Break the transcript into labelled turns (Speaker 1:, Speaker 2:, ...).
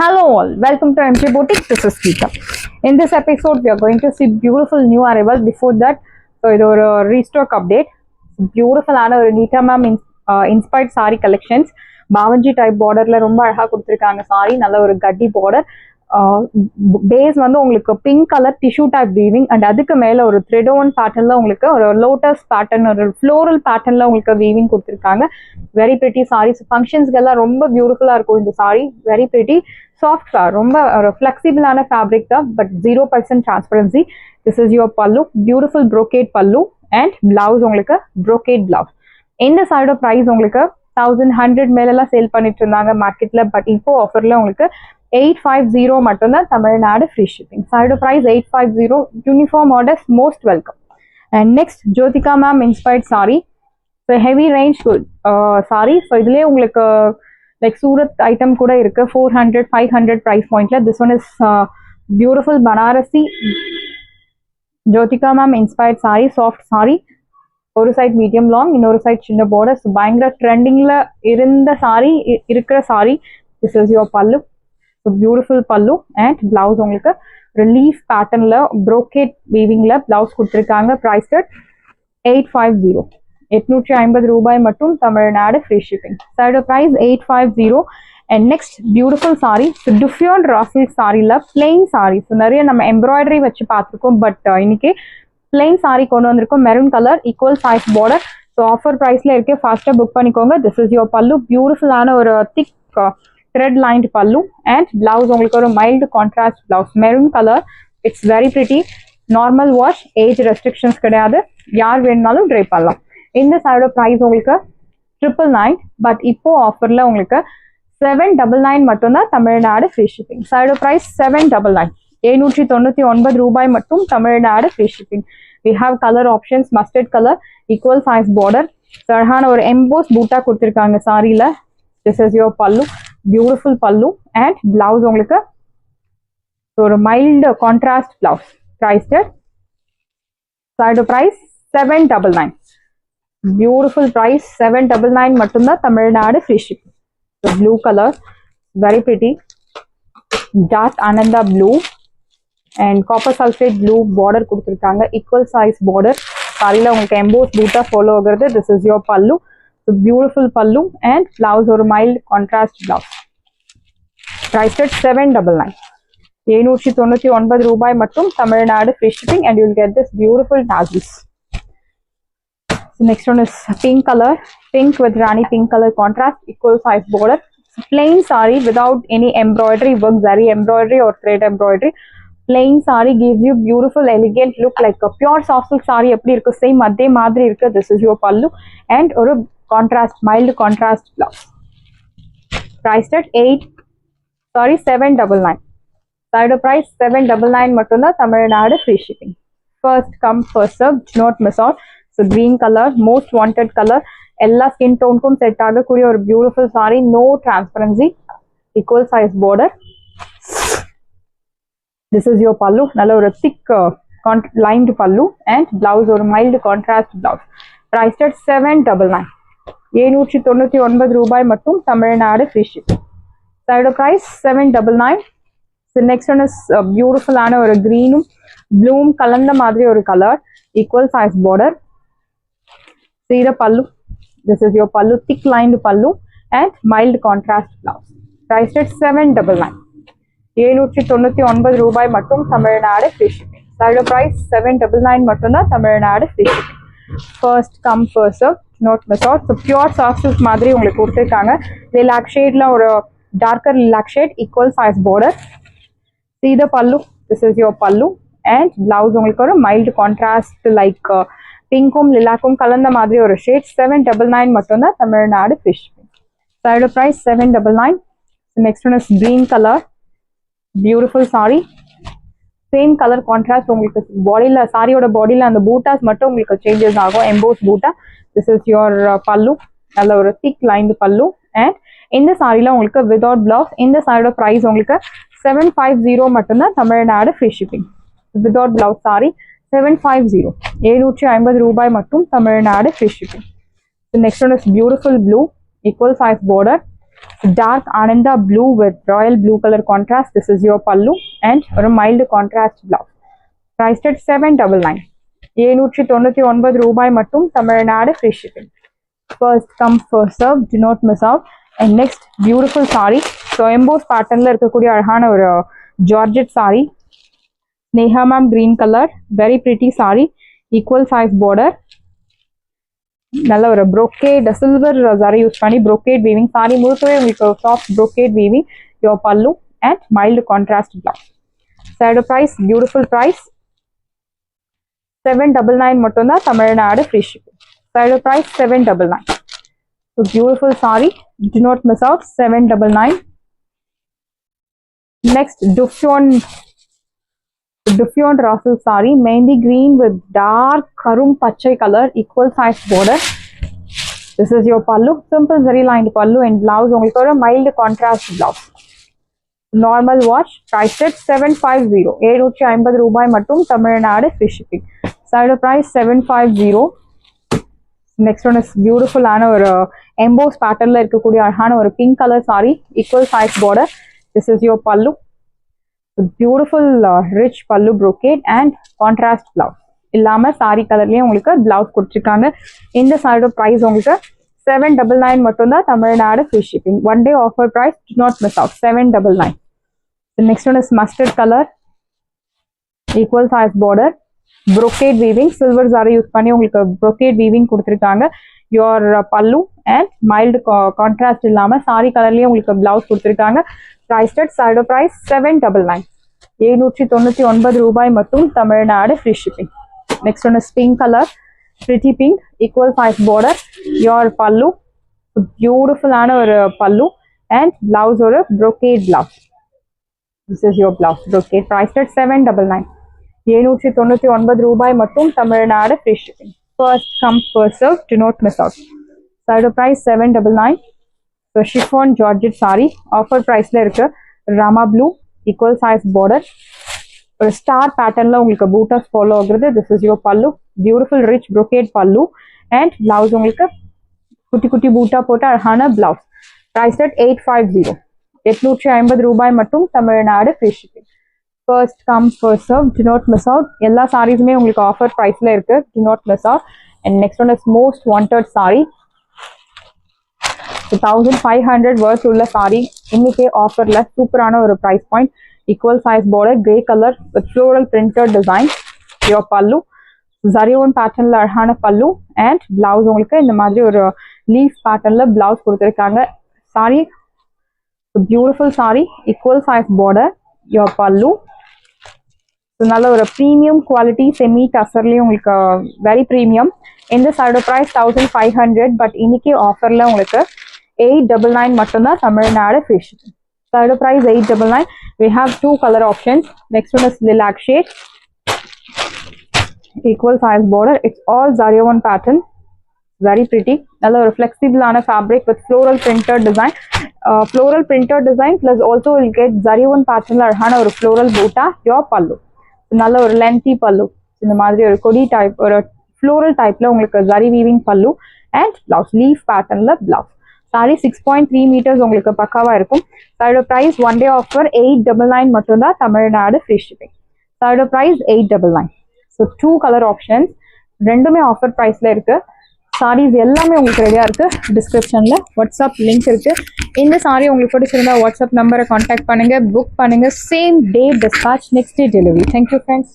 Speaker 1: Hello all, welcome to MJ Boutique. This is Geeta. In this episode, we are going to see beautiful new arrivals. Before that, so இது ஒரு restock update. பியூட்டிஃபுல்லான ஒரு Neeta ma'am inspired sari collections. பாவஞ்சி type பார்டர்ல ரொம்ப அழகா கொடுத்துருக்காங்க sorry. நல்ல ஒரு கட்டி பார்டர். பேஸ் வந்து உங்களுக்கு pink colour tissue type weaving and அதுக்கு மேல ஒரு த்ரெடோன் பேட்டர்ன்ல உங்களுக்கு ஒரு லோட்டஸ் பேட்டர்ன் ஒரு ஃப்ளோரல் பேட்டர்ன்ல உங்களுக்கு வீவிங் கொடுத்துருக்காங்க. Very pretty saris. ஃபங்க்ஷன்ஸ்க்கு எல்லாம் ரொம்ப பியூட்டிஃபுல்லா இருக்கும் இந்த சாரி. வெரி பிரிட்டி சாஃப்ட் ரொம்ப ஒரு ஃபிளெக்சிபிளான ஃபேப்ரிக் தான், but 0% transparency. This is your pallu. Beautiful brocade பல்லு அண்ட் பிளவுஸ் உங்களுக்கு ப்ரோகேட் பிளவுஸ். இந்த சாரியோட ப்ரைஸ் உங்களுக்கு 1100 மேலெல்லாம் சேல் பண்ணிட்டு இருந்தாங்க மார்க்கெட்ல, பட் இப்போ ஆஃபர்ல உங்களுக்கு 850 மட்டும்தான். Tamil Nadu free shipping. சாரியோட price 850. Uniform orders most welcome. And next Jyothika ma'am inspired sari. So heavy range sari. So இதுலேயே உங்களுக்கு லைக் சூரத் ஐட்டம் கூட இருக்கு. 400 500 ப்ரைஸ் பாயிண்ட்ல. This one is beautiful Banarasi Jyothika ma'am inspired sari. Soft sari. ஒரு சைட் மீடியம் லாங், இன்னொரு சைட் சின்ன பார்டர். பயங்கர ட்ரெண்டிங்ல இருந்த சாரி இருக்கிற sari. This is your pallu. Beautiful pallu and blouse உங்களுக்கு ரிலீஃப் பேட்டர்ன்ல ப்ரோகேட் வீவிங்ல பிளவுஸ் கொடுத்துருக்காங்க. ப்ரைஸ் 850. 850 ரூபாய் மட்டும். Tamil Nadu free shipping. சாரியோட price 850. And next beautiful sari. டிஃப்யூன் ராசில் சாரில பிளெயின் சாரி. ஸோ நிறைய நம்ம எம்ப்ராய்டரி வச்சு பார்த்துருக்கோம், பட் இன்னைக்கு பிளெயின் சாரி கொண்டு வந்திருக்கோம். Maroon colour, equal size border. So offer ப்ரைஸ்ல இருக்கு. ஃபாஸ்ட்டாக புக் பண்ணிக்கோங்க. திஸ் இஸ் யுவர் பல்லு. பியூட்டிஃபுல்லான ஒரு திக் thread lined pallu and blouse உங்களுக்கு ஒரு mild contrast blouse maroon color. It's very pretty. Normal wash, age restrictions கிடையாது. யார் வேணும்னாலும் ட்ரை பண்ணலாம். இந்த சாரியோட ப்ரைஸ் உங்களுக்கு 999, பட் இப்போ ஆஃபர்ல உங்களுக்கு 799 மட்டும்தான். Tamil Nadu free shipping. சாரியோட ப்ரைஸ் 799. 799 ரூபாய் மட்டும். Tamil Nadu free shipping. We have color options. mustard color, equal size border. அழகான ஒரு எம்போஸ் பூட்டா கொடுத்துருக்காங்க சாரியில. This is your pallu. Beautiful pallu and blouse உங்களுக்கு ஒரு mild contrast blouse. Priced at side price 799. Beautiful price 799 மட்டும்தான். Tamil Nadu free shipping. The blue color, very pretty. Dark ananda blue and copper sulfate blue border கொடுத்திருக்காங்க. Equal size border. சாரில உங்களுக்கு EMBOSS பூட்டா follow ஆகுறது. This is your pallu. So beautiful pallu and blouse or mild contrast blouse. Priced at 799. 799 ரூபாய் மட்டும். Tamil Nadu free shipping and you will get this beautiful tassels. So next one is pink color. Pink with Rani pink color contrast, equal size border. Plain saree without any embroidery work, zari embroidery or thread embroidery. Plain saree gives you beautiful elegant look, like a pure soft silk saree எப்படி இருக்கு same அதே மாதிரி இருக்கு. This is your pallu and ஒரு contrast mild contrast blouse. Priced at 799. Side price 799 மட்டும்தான். Tamil Nadu free shipping. First come first serve, do not miss out. So green color, most wanted color. எல்லா skin toneக்கும் set ஆகக்கூடிய ஒரு beautiful saree. No transparency, equal size border. This is your pallu. நல்ல ஒரு thick lined pallu and blouse ஒரு mild contrast blouse. Priced at 799. 799 ரூபாய் மட்டும். Tamil Nadu free shipping. சாரியோட price 799. So next one is beautiful ஆன ஒரு கிரீனும் ப்ளூவும் கலந்த மாதிரி ஒரு கலர். Equal size border. சீர பல்லு. This is your pallu. Thick lined pallu and mild contrast blouse. Priced at 799. 799 ரூபாய் மட்டும். Tamil Nadu free shipping. சாரியோட ப்ரைஸ் 799 மட்டும்தான். Tamil Nadu free shipping. First come first serve, not miss out. So pure soft silk மாதிரி உங்களுக்கு கொடுத்துருக்காங்க. Lilac ஷேட்ல ஒரு darker lilac shade, equal size border. See the pallu. This is your pallu and blouse உங்களுக்கு ஒரு mild contrast like பிங்க்கும் லிலாக்கும் கலந்த மாதிரி ஒரு ஷேட். 799 மட்டும்தான். Tamil Nadu free shipping. சாரியோட price 799. Next one is green colour. Beautiful sari. Same colour contrast. உங்களுக்கு பாடியில சாரியோட பாடியில அந்த பூட்டாஸ் மட்டும் உங்களுக்கு சேஞ்சஸ் ஆகும். EMBOSS Buta. This is your பல்லு. நல்ல ஒரு திக் லைன்டு பல்லு அண்ட் இந்த சாரியில உங்களுக்கு வித்வுட் பிளவுஸ். இந்த சாரியோட ப்ரைஸ் உங்களுக்கு 750 மட்டும்தான். Tamil Nadu free shipping. Without blouse sorry 750. 750 ரூபாய் மட்டும். Tamil Nadu free shipping. Next one is beautiful blue, equal size border. dark ananda blue with royal blue color contrast. This is your pallu and a mild contrast blouse. Priced at 799. 799 ரூபாய் மட்டும் Tamil Nadu free shipping. First come first serve, do not miss out. And next beautiful saree. So embossed pattern la irukkudiya alagana oru georgette saree. Neha ma'am green color, very pretty saree, equal size border. நல்ல ஒரு brocade silver zari use பண்ணி brocade weaving saree முழுக்கவே உங்களுக்கு soft brocade weaving, your pallu and mild contrast blouse. Side price, beautiful price, 799 மட்டும் தான் Tamil Nadu free shipping. Side price 799. So beautiful saree, do not miss out, 799. Next Duffion Russell saree, mehndi green with dark karum pachai color, equal size border. This is your pallu, simple zari lined pallu and blouse உங்களுக்கு ஒரு mild contrast blouse. Normal wash, priced at 750. 750 ரூபாய் மட்டும் Tamil Nadu free shipping. Side price 750. Next one is beautiful ஆன ஒரு embossed pattern ல இருக்கக்கூடிய அழகான ஒரு pink color saree, equal size border. This is your pallu. Beautiful rich pallu brocade and contrast blouse. இல்லாம saree கலர்லயே உங்களுக்கு blouse கொடுத்திருக்காங்க. இந்த saree price உங்களுக்கு 799 மட்டும் தான் Tamil Nadu free shipping. One day offer price, do not miss out, 799. The next one is mustard color, equal size border, brocade weaving, silver zari use பண்ணி உங்களுக்கு brocade weaving கொடுத்திருக்காங்க. Your pallu and mild contrast இல்லாம saree கலர்லயே உங்களுக்கு blouse கொடுத்திருக்காங்க. Priced at side price 799. 799 ரூபாய் மட்டும் Tamil Nadu free shipping. Next one is pink color, pretty pink, equal size border, your pallu, beautiful ஆன ஒரு pallu and blouse ஒரு brocade blouse. This is your blouse brocade, priced at 799. 799 ரூபாய் மட்டும் Tamil Nadu free shipping. First come first serve, do not miss out. Side price 799. So chiffon georgette saree, offer price ல இருக்கு. Rama blue, equal size border, ஒரு star pattern ல உங்களுக்கு bootas follow ஆகுறது. This is your pallu, beautiful rich brocade pallu and blouse உங்களுக்கு குட்டி குட்டி பூட்டா போட்ட அழகான blouse. Priced at 850. 850 ரூபாய் மட்டும் Tamil Nadu free shipping. First come first serve, do not miss out. எல்லா sareesமே உங்களுக்கு offer price ல இருக்கு, do not miss out. And next one is most wanted saree, 1500 worth உள்ள saree. இன்னைக்கு ஆஃபர்ல சூப்பரான ஒரு price point, equal size border, grey color with floral printed design, your pallu, zarion pattern ல அழகான pallu and blouse உங்களுக்கு இந்த மாதிரி ஒரு leaf pattern ல blouse கொடுத்திருக்காங்க. saree, beautiful saree, equal size border, your pallu. நல்ல ஒரு premium quality semi டசர்லயும் உங்களுக்கு very premium. இந்த சைடு price 1500, பட் இன்னைக்கு ஆஃபர்ல உங்களுக்கு 899 மட்டும் தான் Tamil Nadu free shipping. Side price 899. We have two color options. Next one is lilac shade, equal size border. It's all zarion pattern, very pretty. நல்ல ஒரு flexible ஆன fabric with floral printed design. Floral printed design plus also will get zarion pattern ல அழகான ஒரு floral boota, your pallu. நல்ல ஒரு lengthy pallu. இந்த மாதிரி ஒரு கொடி டைப் ஒரு floral type ல உங்களுக்கு zari weaving pallu and blouse leaf pattern ல blouse. Saree 6.3 meters உங்களுக்கு பக்காவா இருக்கும். Side price one day offer 899 மட்டும் தான் Tamil Nadu free shipping. Side price 899. So two color options, ரெண்டுமே ஆஃபர் பிரைஸ்ல இருக்கு. sarees எல்லாமே உங்களுக்கு ரெடியா இருக்கு. டிஸ்கிரிப்ஷன்ல வாட்ஸ்அப் லிங்க் இருக்கு. இந்த saree உங்களுக்கு பிடிச்சிருந்தா வாட்ஸ்அப் நம்பரை கான்டாக்ட் பண்ணுங்க, புக் பண்ணுங்க. Same day dispatch, next day delivery. Thank you friends.